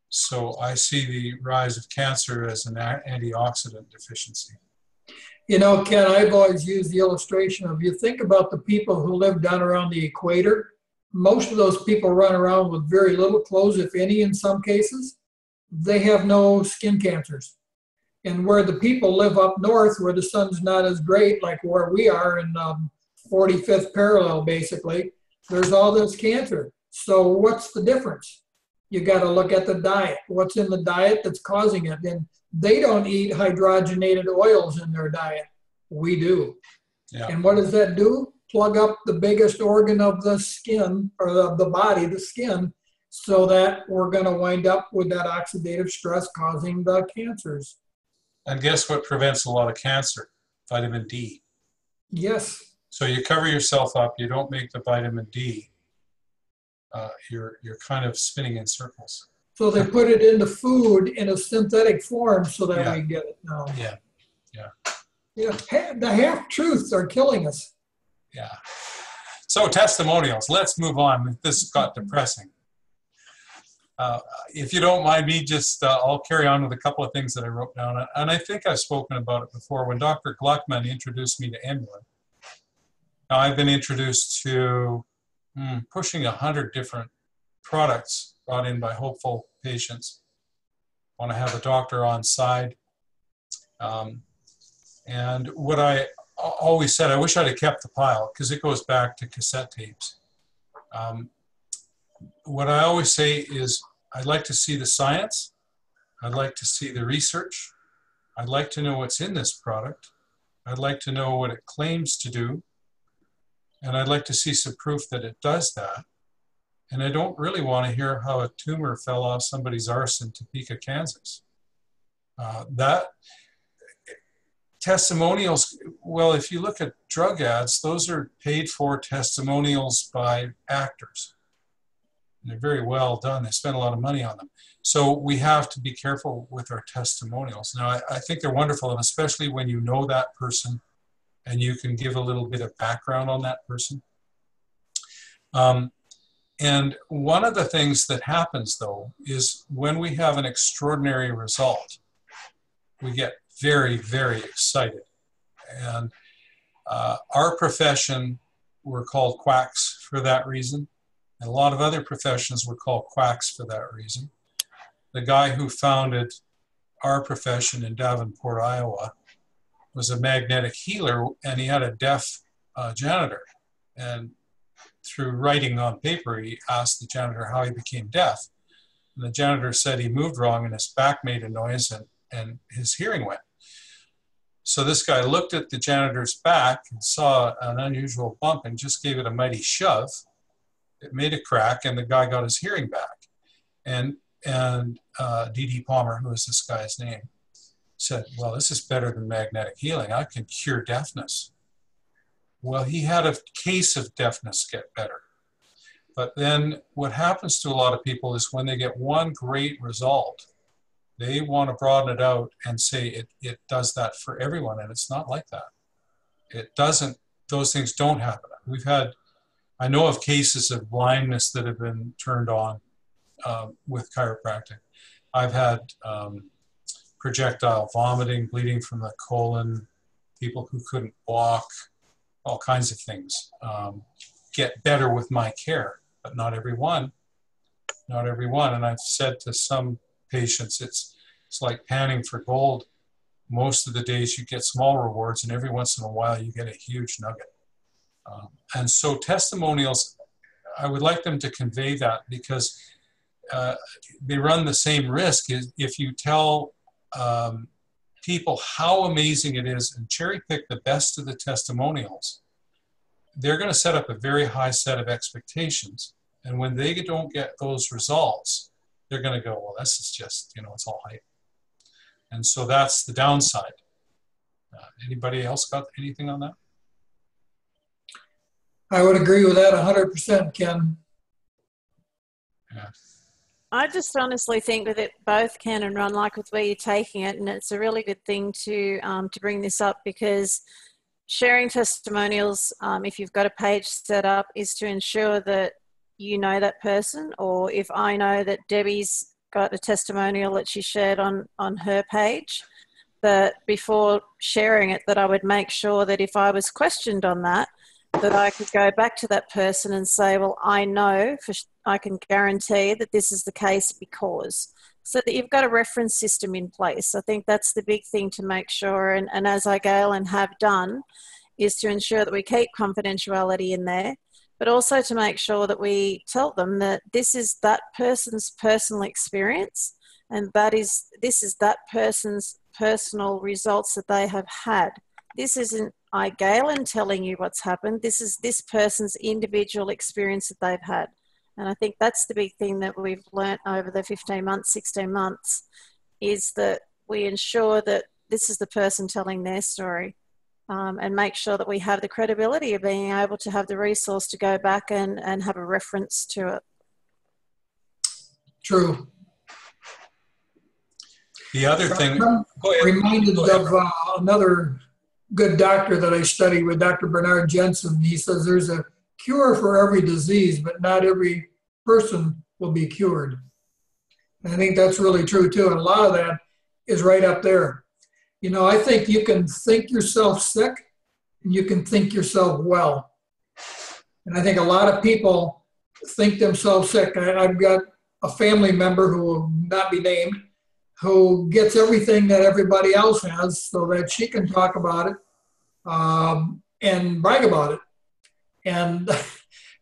[SPEAKER 2] So I see the rise of cancer as an antioxidant deficiency.
[SPEAKER 3] You know, Ken, I've always used the illustration of, you think about the people who live down around the equator. Most of those people run around with very little clothes, if any, in some cases. They have no skin cancers. And where the people live up north, where the sun's not as great, like where we are in 45th parallel, basically, there's all this cancer. So what's the difference? You got to look at the diet. What's in the diet that's causing it? And they don't eat hydrogenated oils in their diet. We do. Yeah. And what does that do? Plug up the biggest organ of the skin, or the body, the skin, so that we're going to wind up with that oxidative stress causing the cancers.
[SPEAKER 2] And guess what prevents a lot of cancer? Vitamin D.
[SPEAKER 3] Yes.
[SPEAKER 2] So you cover yourself up, you don't make the vitamin D, you're kind of spinning in circles.
[SPEAKER 3] So they put it into food in a synthetic form so that we get it now.
[SPEAKER 2] Yeah.
[SPEAKER 3] The half-truths are killing us.
[SPEAKER 2] Yeah. So testimonials, let's move on. This got depressing. If you don't mind me, just I'll carry on with a couple of things that I wrote down. And I think I've spoken about it before. When Dr. Gluckman introduced me to amulin, now I've been introduced to pushing 100 different products brought in by hopeful patients. Want to have a doctor on side. And what I always said, I wish I'd have kept the pile, because it goes back to cassette tapes. What I always say is, I'd like to see the science. I'd like to see the research. I'd like to know what's in this product. I'd like to know what it claims to do. And I'd like to see some proof that it does that. And I don't really want to hear how a tumor fell off somebody's arse in Topeka, Kansas. Testimonials, well, if you look at drug ads, those are paid for testimonials by actors. They're very well done. They spend a lot of money on them. So we have to be careful with our testimonials. Now, I think they're wonderful, and especially when you know that person and you can give a little bit of background on that person. And one of the things that happens, though, is when we have an extraordinary result, we get very, very excited. And our profession, we're called quacks for that reason. And a lot of other professions were called quacks for that reason. The guy who founded our profession in Davenport, Iowa, was a magnetic healer, and he had a deaf janitor. And through writing on paper, he asked the janitor how he became deaf. And the janitor said he moved wrong and his back made a noise and his hearing went. So this guy looked at the janitor's back and saw an unusual bump and just gave it a mighty shove. It made a crack and the guy got his hearing back. And D.D. Palmer, who is this guy's name, said, well, this is better than magnetic healing. I can cure deafness. Well, he had a case of deafness get better. But then what happens to a lot of people is when they get one great result, they want to broaden it out and say it does that for everyone, and it's not like that. It doesn't, those things don't happen. I know of cases of blindness that have been turned on with chiropractic. I've had projectile vomiting, bleeding from the colon, people who couldn't walk, all kinds of things get better with my care, but not everyone. Not everyone. And I've said to some patients, it's like panning for gold. Most of the days you get small rewards, and every once in a while you get a huge nugget. And so testimonials, I would like them to convey that, because they run the same risk. If you tell people how amazing it is and cherry pick the best of the testimonials, they're going to set up a very high set of expectations. And when they don't get those results, they're going to go, well, this is just, it's all hype. And so that's the downside. Anybody else got anything on that?
[SPEAKER 3] I would agree with that 100%, Ken.
[SPEAKER 2] Yeah.
[SPEAKER 1] I just honestly think that it both can and run, like with where you're taking it, and it's a really good thing to bring this up, because sharing testimonials, if you've got a page set up, is to ensure that you know that person, or if I know that Debbie's got a testimonial that she shared on her page, that before sharing it, that I would make sure that if I was questioned on that I could go back to that person and say, well, I know, I can guarantee that this is the case because, so that you've got a reference system in place. I think that's the big thing to make sure, and as I, Gail, have done, is to ensure that we keep confidentiality in there, but also to make sure that we tell them that this is that person's personal experience, and this is that person's personal results that they have had. This isn't I, Galen, telling you what's happened. This is this person's individual experience that they've had. And I think that's the big thing that we've learnt over the 15 months, 16 months, is that we ensure that this is the person telling their story, and make sure that we have the credibility of being able to have the resource to go back and have a reference to it.
[SPEAKER 3] True.
[SPEAKER 2] The other thing,
[SPEAKER 3] I'm reminded of another good doctor that I studied with, Dr. Bernard Jensen. He says there's a cure for every disease, but not every person will be cured. And I think that's really true too. And a lot of that is right up there. I think you can think yourself sick and you can think yourself well. And I think a lot of people think themselves sick. I've got a family member who will not be named, who gets everything that everybody else has so that she can talk about it and brag about it. And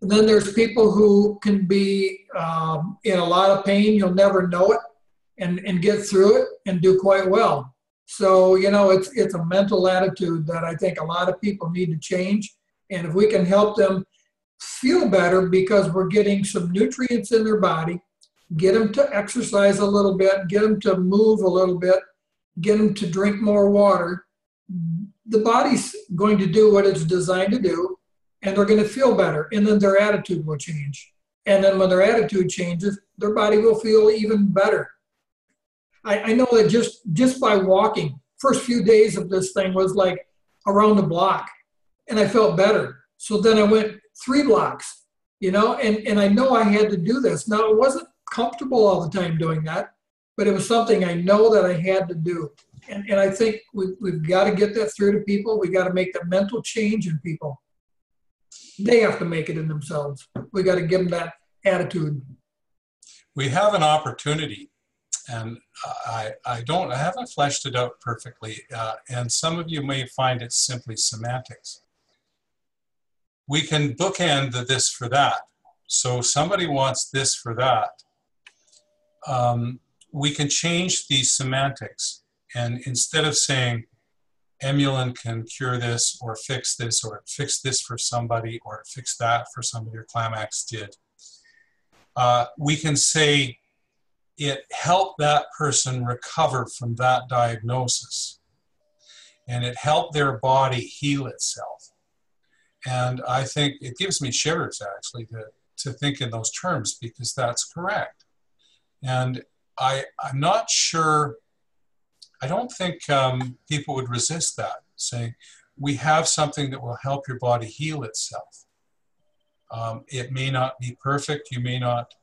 [SPEAKER 3] then there's people who can be in a lot of pain, you'll never know it, and get through it and do quite well. So, it's a mental attitude that I think a lot of people need to change. And if we can help them feel better because we're getting some nutrients in their body, get them to exercise a little bit, get them to move a little bit, get them to drink more water, the body's going to do what it's designed to do, and they're going to feel better, and then their attitude will change. And then when their attitude changes, their body will feel even better. I know that just by walking, first few days of this thing was like around the block, and I felt better. So then I went 3 blocks, and I know I had to do this. Now, it wasn't comfortable all the time doing that, but it was something I know that I had to do. And I think we've got to get that through to people. We got to make the mental change in people. They have to make it in themselves. We got to give them that attitude.
[SPEAKER 2] We have an opportunity, and I haven't fleshed it out perfectly, and some of you may find it simply semantics. We can bookend the this for that. So somebody wants this for that. We can change the semantics, and instead of saying Emulin can cure this or fix this, or it fixed this for somebody, or it fixed that for somebody, or Climax did, we can say it helped that person recover from that diagnosis, and it helped their body heal itself. And I think it gives me shivers, actually, to think in those terms, because that's correct. And I'm not sure, I don't think people would resist that, saying, we have something that will help your body heal itself. It may not be perfect, you may not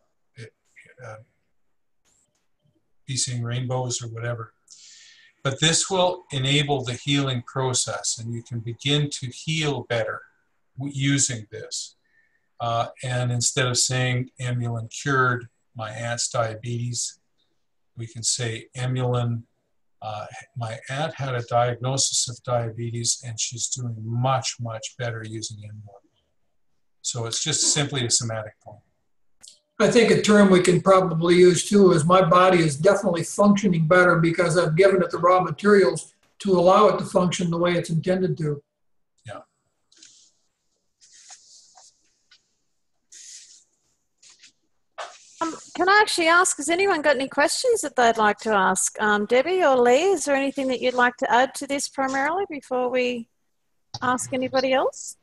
[SPEAKER 2] be seeing rainbows or whatever, but this will enable the healing process, and you can begin to heal better using this. And instead of saying Emulin cured my aunt's diabetes, we can say Emulin, my aunt had a diagnosis of diabetes and she's doing much, much better using Emulin. So it's just simply a semantic point.
[SPEAKER 3] I think a term we can probably use too is my body is definitely functioning better because I've given it the raw materials to allow it to function the way it's intended to.
[SPEAKER 2] Yeah.
[SPEAKER 1] Can I actually ask, has anyone got any questions that they'd like to ask? Debbie or Lee, is there anything that you'd like to add to this primarily before we ask anybody else?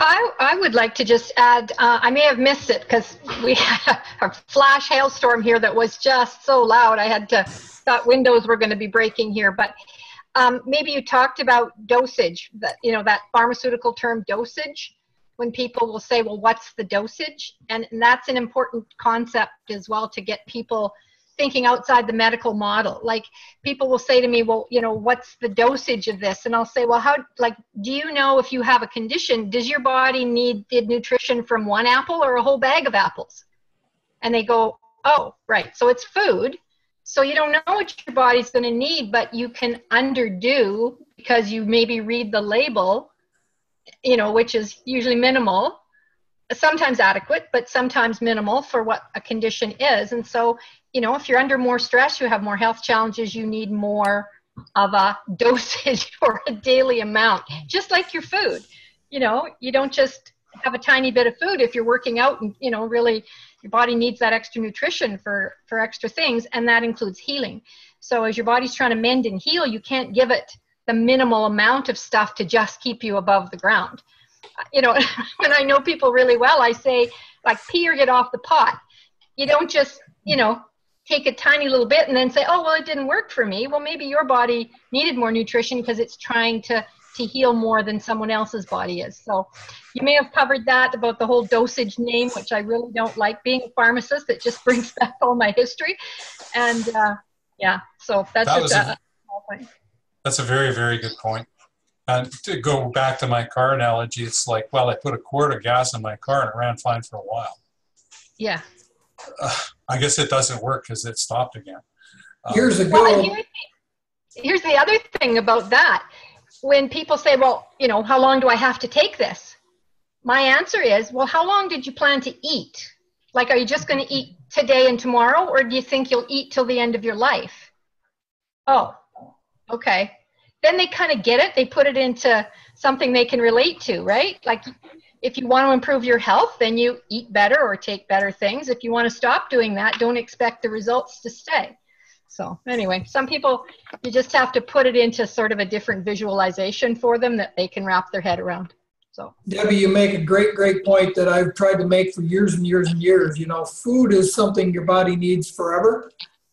[SPEAKER 4] I would like to just add, I may have missed it because we had a flash hailstorm here that was just so loud. I thought windows were going to be breaking here, but maybe you talked about dosage, that pharmaceutical term dosage, when people will say, well, what's the dosage? And that's an important concept as well to get people thinking outside the medical model. Like people will say to me, well, what's the dosage of this? And I'll say, well, do you know if you have a condition, does your body need nutrition from 1 apple or a whole bag of apples? And they go, oh, right. So it's food. So you don't know what your body's going to need, but you can underdo because you maybe read the label, which is usually minimal, sometimes adequate, but sometimes minimal for what a condition is. And so, if you're under more stress, you have more health challenges, you need more of a dosage or a daily amount, just like your food. You don't just have a tiny bit of food if you're working out and, really your body needs that extra nutrition for extra things, and that includes healing. So as your body's trying to mend and heal, you can't give it the minimal amount of stuff to just keep you above the ground. When I know people really well, I say, like, pee or get off the pot. You don't just, take a tiny little bit and then say, oh, well, it didn't work for me. Well, maybe your body needed more nutrition because it's trying to heal more than someone else's body is. So you may have covered that about the whole dosage name, which I really don't like. Being a pharmacist, it just brings back all my history. And so that's a small point.
[SPEAKER 2] That's a very, very good point. And to go back to my car analogy, it's like, well, I put a quart of gas in my car and it ran fine for a while.
[SPEAKER 4] Yeah.
[SPEAKER 2] I guess it doesn't work because it stopped again.
[SPEAKER 3] Years ago.
[SPEAKER 4] Well, here's the other thing about that. When people say, well, how long do I have to take this? My answer is, well, how long did you plan to eat? Like, are you just going to eat today and tomorrow, or do you think you'll eat till the end of your life? Oh, okay. Then they kind of get it. They put it into something they can relate to, right? Like, if you want to improve your health, then you eat better or take better things. If you want to stop doing that, don't expect the results to stay. So anyway, some people, you just have to put it into sort of a different visualization for them that they can wrap their head around. So
[SPEAKER 3] Debbie, you make a great point that I've tried to make for years and years and years. You know, food is something your body needs forever.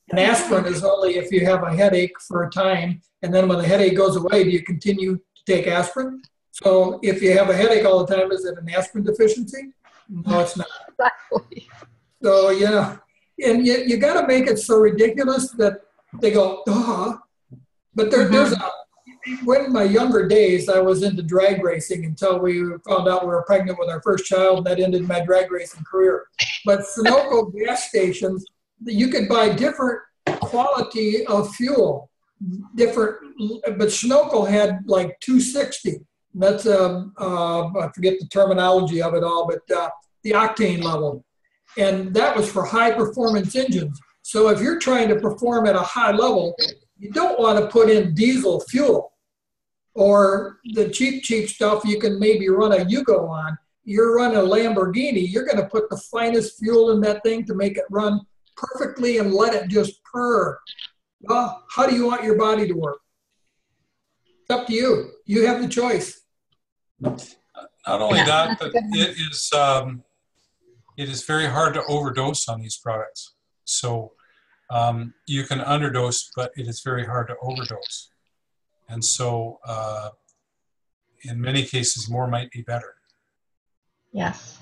[SPEAKER 3] And aspirin is only if you have a headache for a time. And then when the headache goes away, do you continue to take aspirin? So if you have a headache all the time, is it an aspirin deficiency? No, it's not.
[SPEAKER 4] exactly.
[SPEAKER 3] So, yeah. And you got to make it so ridiculous that they go, duh. But there's when in my younger days, I was into drag racing until we found out we were pregnant with our first child, and that ended my drag racing career. But Sunoco gas stations, you could buy different quality of fuel, but Sunoco had like 260. That's, I forget the terminology of it all, but the octane level. And that was for high performance engines. So if you're trying to perform at a high level, you don't want to put in diesel fuel or the cheap stuff you can maybe run a Yugo on. You're running a Lamborghini, you're going to put the finest fuel in that thing to make it run perfectly and let it just purr. Well, how do you want your body to work? It's up to you. You have the choice.
[SPEAKER 2] Not only that, but it is very hard to overdose on these products. So you can underdose, but it is very hard to overdose. And so in many cases, more might be better.
[SPEAKER 4] Yes.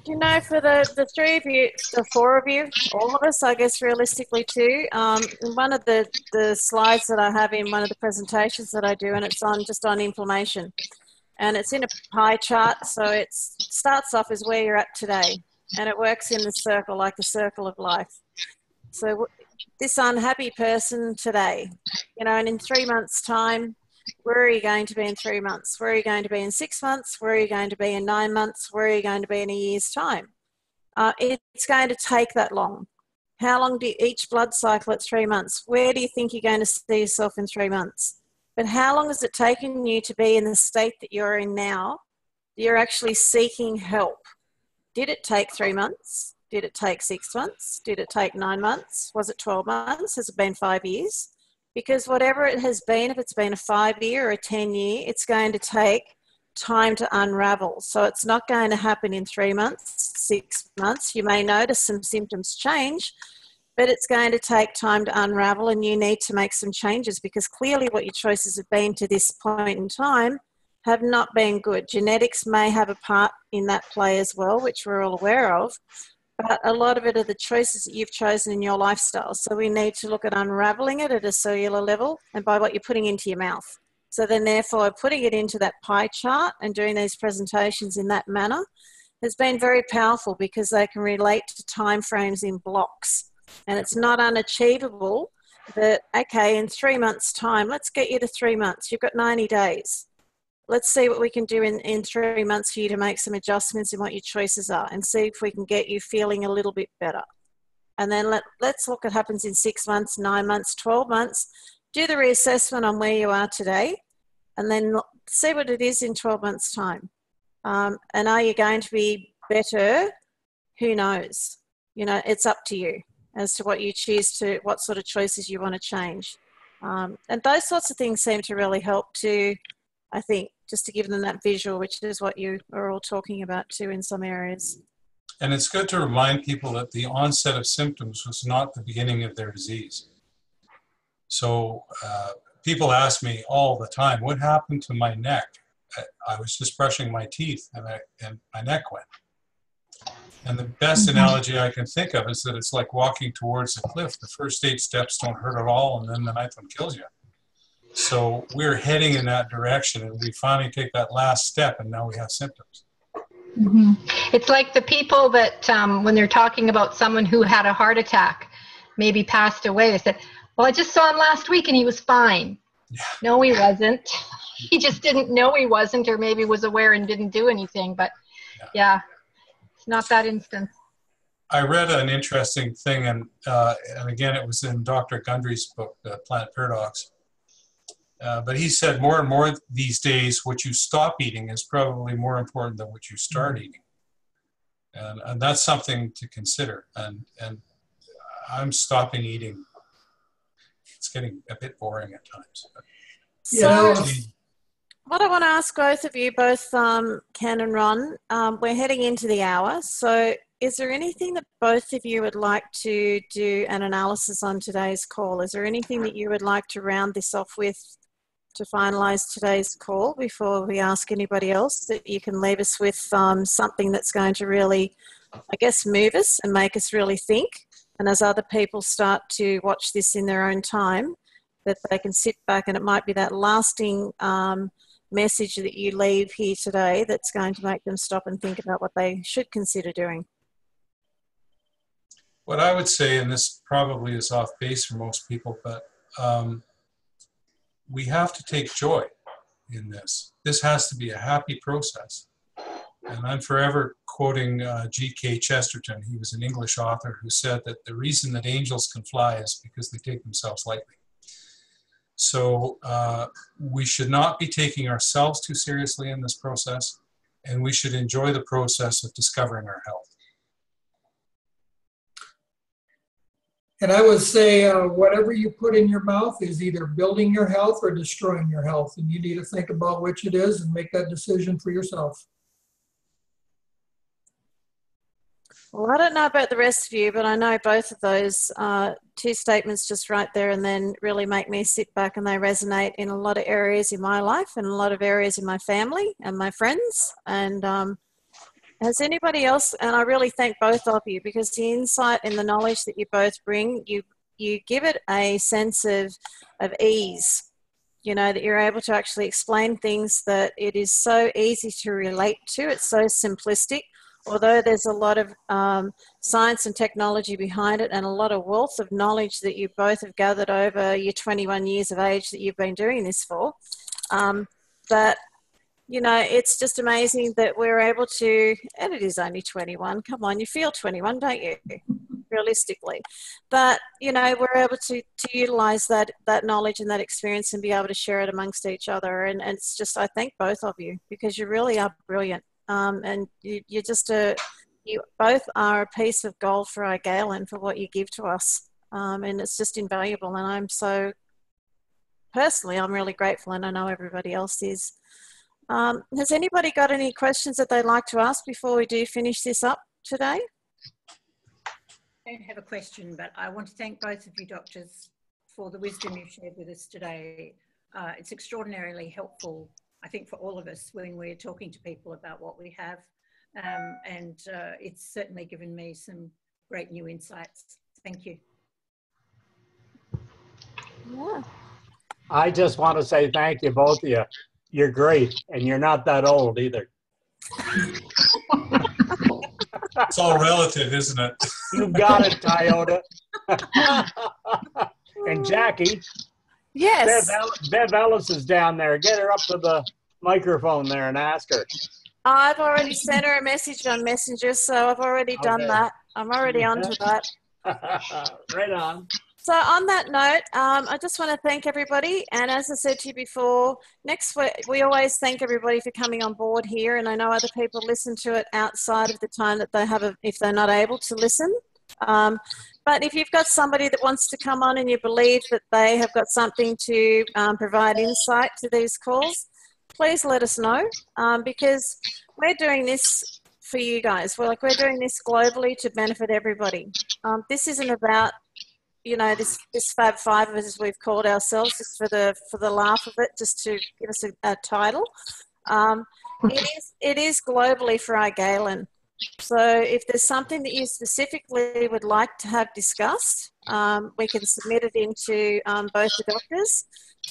[SPEAKER 1] You know, for the three of you, the four of you, all of us, I guess realistically too, one of the slides that I have in one of the presentations that I do, and it's just on inflammation. And it's in a pie chart, so it starts off as where you're at today, and it works in the circle, like the circle of life. So this unhappy person today, you know, and in 3 months' time, where are you going to be in 3 months? Where are you going to be in 6 months? Where are you going to be in 9 months? Where are you going to be in a year's time? It's going to take that long. How long do each blood cycle at 3 months? Where do you think you're going to see yourself in 3 months? But how long has it taken you to be in the state that you're in now? You're actually seeking help. Did it take 3 months? Did it take 6 months? Did it take 9 months? Was it 12 months? Has it been 5 years? Because whatever it has been, if it's been a 5-year or a 10-year, it's going to take time to unravel. So it's not going to happen in 3 months, 6 months. You may notice some symptoms change, but it's going to take time to unravel, and you need to make some changes because clearly what your choices have been to this point in time have not been good. Genetics may have a part in that play as well, which we're all aware of, but a lot of it are the choices that you've chosen in your lifestyle. So we need to look at unraveling it at a cellular level and by what you're putting into your mouth. So then therefore putting it into that pie chart and doing these presentations in that manner has been very powerful because they can relate to timeframes in blocks. And it's not unachievable that, okay, in 3 months' time, let's get you to 3 months. You've got 90 days. Let's see what we can do in 3 months for you to make some adjustments in what your choices are and see if we can get you feeling a little bit better. And then let's look what happens in 6 months, 9 months, 12 months. Do the reassessment on where you are today and then see what it is in 12 months' time. And are you going to be better? Who knows? You know, it's up to you as to what you choose to, what sort of choices you want to change. And those sorts of things seem to really help to, I think, just to give them that visual, which is what you are all talking about too in some areas.
[SPEAKER 2] And it's good to remind people that the onset of symptoms was not the beginning of their disease. So people ask me all the time, what happened to my neck? I was just brushing my teeth and my neck went. And the best analogy I can think of is that it's like walking towards a cliff. The first 8 steps don't hurt at all, and then the 9th one kills you. So we're heading in that direction, and we finally take that last step, and now we have symptoms.
[SPEAKER 4] Mm-hmm. It's like the people that, when they're talking about someone who had a heart attack, maybe passed away, they said, well, I just saw him last week, and he was fine. Yeah. No, he wasn't. He just didn't know he wasn't, or maybe was aware and didn't do anything. But, yeah. Not that instance.
[SPEAKER 2] I read an interesting thing, and again, it was in Dr. Gundry's book, Plant Paradox. But he said more and more these days, what you stop eating is probably more important than what you start eating. And that's something to consider. And I'm stopping eating. It's getting a bit boring at times.
[SPEAKER 3] Yeah.
[SPEAKER 1] What I want to ask both of you, both Ken and Ron, we're heading into the hour. So is there anything that both of you would like to do an analysis on today's call? Is there anything that you would like to round this off with to finalise today's call before we ask anybody else, that you can leave us with something that's going to really, I guess, move us and make us really think? And as other people start to watch this in their own time, that they can sit back and it might be that lasting message that you leave here today that's going to make them stop and think about what they should consider doing.
[SPEAKER 2] What I would say, and this probably is off base for most people, but we have to take joy in this. This has to be a happy process. And I'm forever quoting G.K. Chesterton. He was an English author who said that the reason that angels can fly is because they take themselves lightly. So we should not be taking ourselves too seriously in this process, and we should enjoy the process of discovering our health.
[SPEAKER 3] And I would say whatever you put in your mouth is either building your health or destroying your health. And you need to think about which it is and make that decision for yourself.
[SPEAKER 1] Well, I don't know about the rest of you, but I know both of those two statements just right there and then really make me sit back, and they resonate in a lot of areas in my life and a lot of areas in my family and my friends. And has anybody else, and I really thank both of you, because the insight and the knowledge that you both bring, you give it a sense of ease, you know, that you're able to actually explain things that it is so easy to relate to. It's so simplistic. Although there's a lot of science and technology behind it and a lot of wealth of knowledge that you both have gathered over your 21 years of age that you've been doing this for. But, you know, it's just amazing that we're able to, and it is only 21, come on, you feel 21, don't you, realistically? But, you know, we're able to utilise that knowledge and that experience and be able to share it amongst each other. And it's just, I thank both of you, because you really are brilliant. And you're just you both are a piece of gold for our Galen for what you give to us. And it's just invaluable. And I'm so, personally, I'm really grateful, and I know everybody else is. Has anybody got any questions that they'd like to ask before we do finish this up today?
[SPEAKER 5] I don't have a question, but I want to thank both of you doctors for the wisdom you've shared with us today. It's extraordinarily helpful, I think, for all of us when we're talking to people about what we have. And it's certainly given me some great new insights. Thank you.
[SPEAKER 1] Yeah.
[SPEAKER 6] I just want to say thank you, both of you. You're great, and you're not that old either.
[SPEAKER 2] It's all relative, isn't it?
[SPEAKER 6] You got it, Toyota. And Jackie.
[SPEAKER 1] Yes.
[SPEAKER 6] Bev Ellis is down there. Get her up to the microphone there and ask her.
[SPEAKER 1] I've already sent her a message on Messenger, so I've already done that. I'm already onto that.
[SPEAKER 6] Right on.
[SPEAKER 1] So on that note, I just want to thank everybody. And as I said to you before, next week, we always thank everybody for coming on board here. And I know other people listen to it outside of the time that they have, if they're not able to listen. But if you've got somebody that wants to come on and you believe that they have got something to provide insight to these calls, please let us know, because we're doing this for you guys. We're doing this globally to benefit everybody. This isn't about, you know, this Fab Five, as we've called ourselves, just for the laugh of it, just to give us a title. It is globally for our Galen. So if there's something that you specifically would like to have discussed, we can submit it into both the doctors,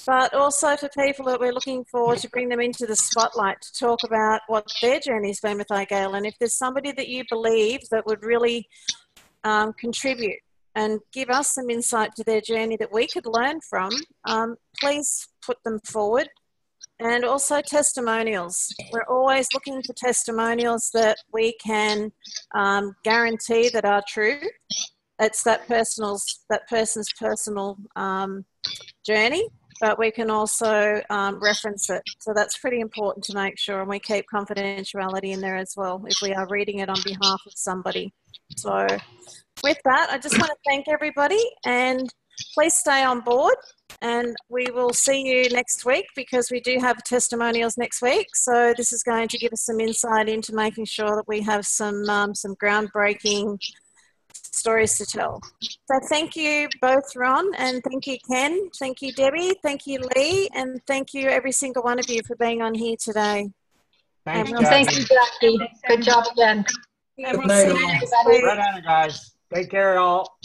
[SPEAKER 1] but also for people that we're looking for to bring them into the spotlight to talk about what their journey's been with IGAL. And if there's somebody that you believe that would really contribute and give us some insight to their journey that we could learn from, please put them forward. And also testimonials. We're always looking for testimonials that we can guarantee that are true. It's that person's personal journey, but we can also reference it. So that's pretty important to make sure, and we keep confidentiality in there as well if we are reading it on behalf of somebody. So with that, I just want to thank everybody, and please stay on board, and we will see you next week, because we do have testimonials next week. So this is going to give us some insight into making sure that we have some groundbreaking stories to tell. So thank you both, Ron, and thank you, Ken. Thank you, Debbie. Thank you, Lee, and thank you every single one of you for being on here today.
[SPEAKER 6] Thanks,
[SPEAKER 1] And
[SPEAKER 6] Jackie.
[SPEAKER 4] Thank you, Jackie. Good job again.
[SPEAKER 1] And we'll
[SPEAKER 3] Good night,
[SPEAKER 1] see you
[SPEAKER 3] all.
[SPEAKER 1] next week.
[SPEAKER 6] Right on it, guys. Take care, all.